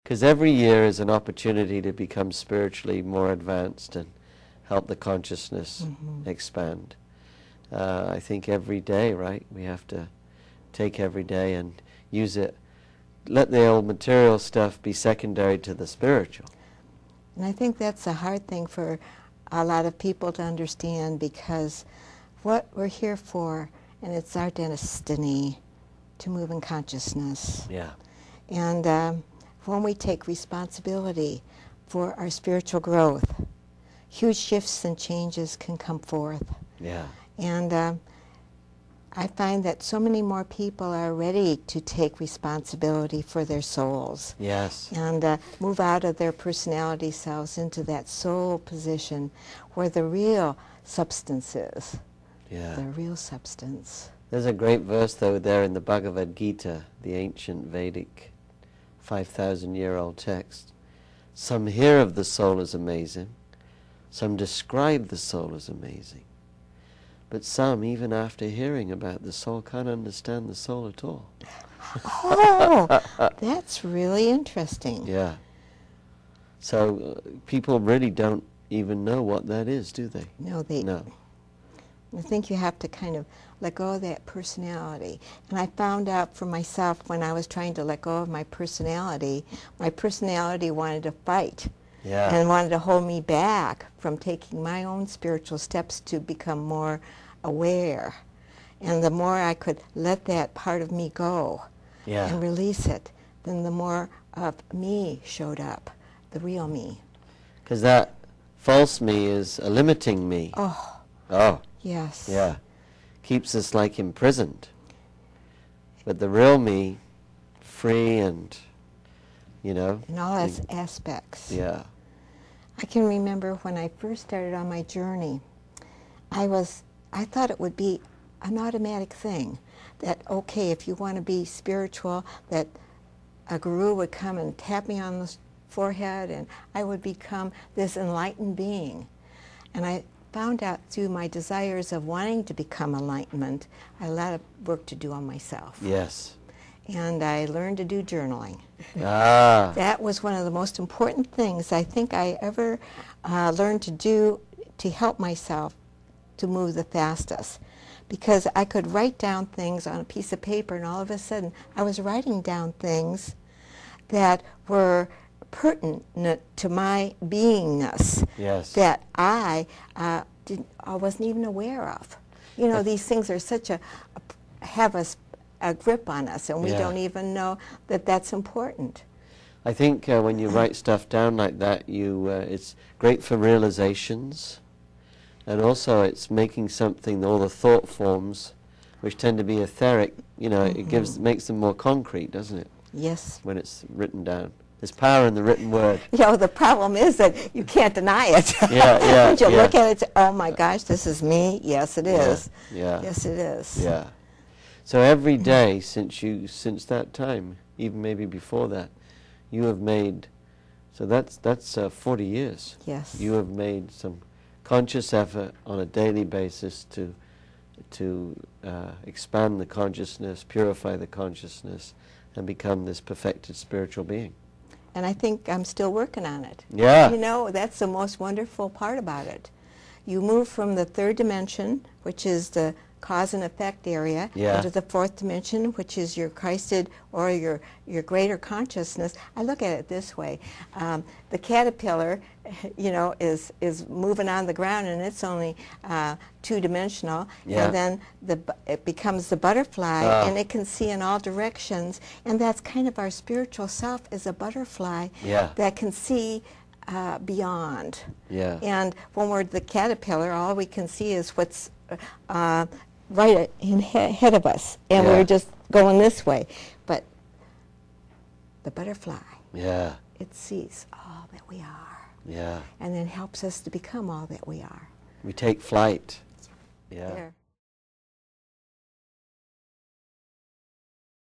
Because every year is an opportunity to become spiritually more advanced and help the consciousness expand. I think every day, right, we have to take every day and use it. Let the old material stuff be secondary to the spiritual. And I think that's a hard thing for a lot of people to understand, because what we're here for, and it's our destiny to move in consciousness. Yeah. And when we take responsibility for our spiritual growth, huge shifts and changes can come forth. Yeah. And I find that so many more people are ready to take responsibility for their souls. Yes. And move out of their personality selves into that soul position where the real substance is. Yeah. The real substance. There's a great verse, though, there in the Bhagavad Gita, the ancient Vedic 5,000-year-old text. Some hear of the soul as amazing, some describe the soul as amazing, but some, even after hearing about the soul, can't understand the soul at all. Oh, that's really interesting. Yeah. So people really don't even know what that is, do they? No, No. I think you have to kind of let go of that personality. And I found out for myself when I was trying to let go of my personality wanted to fight. Yeah. And wanted to hold me back from taking my own spiritual steps to become more aware. And the more I could let that part of me go and release it, then the more of me showed up, the real me. Because that false me is a limiting me. Oh. Oh. Yes. Yeah. Keeps us like imprisoned. But the real me, free and, you know. In all its aspects. Yeah. I can remember when I first started on my journey, I thought it would be an automatic thing. That, okay, if you want to be spiritual, that a guru would come and tap me on the forehead and I would become this enlightened being. And I found out through my desires of wanting to become enlightenment, I had a lot of work to do on myself. Yes. And I learned to do journaling. Ah. That was one of the most important things I think I ever learned to do to help myself to move the fastest. Because I could write down things on a piece of paper, and all of a sudden I was writing down things that were pertinent to my beingness. Yes. That I wasn't even aware of. You know, these things are have a grip on us, and we don't even know that that's important. I think when you write stuff down like that, it's great for realizations, and also it's making something, all the thought forms, which tend to be etheric, you know, it makes them more concrete, doesn't it? Yes. When it's written down. There's power in the written word. You know, the problem is that you can't deny it. Yeah. When you look at it and say, oh my gosh, this is me. Yes, it is. Yeah. Yes, it is. Yeah. So every day since that time, even maybe before that, you have made, so that's 40 years. Yes. You have made some conscious effort on a daily basis to expand the consciousness, purify the consciousness, and become this perfected spiritual being. And I think I'm still working on it. Yeah. You know, that's the most wonderful part about it. You move from the third dimension, which is the cause and effect area, into the fourth dimension, which is your Christed or your greater consciousness. I look at it this way. The caterpillar, you know, is moving on the ground, and it's only two-dimensional. And then it becomes the butterfly, and it can see in all directions. And that's kind of our spiritual self, is a butterfly that can see beyond. Yeah. And when we're the caterpillar, all we can see is what's right ahead of us, and we're just going this way. But the butterfly, it sees all that we are, and then helps us to become all that we are. We take flight. There.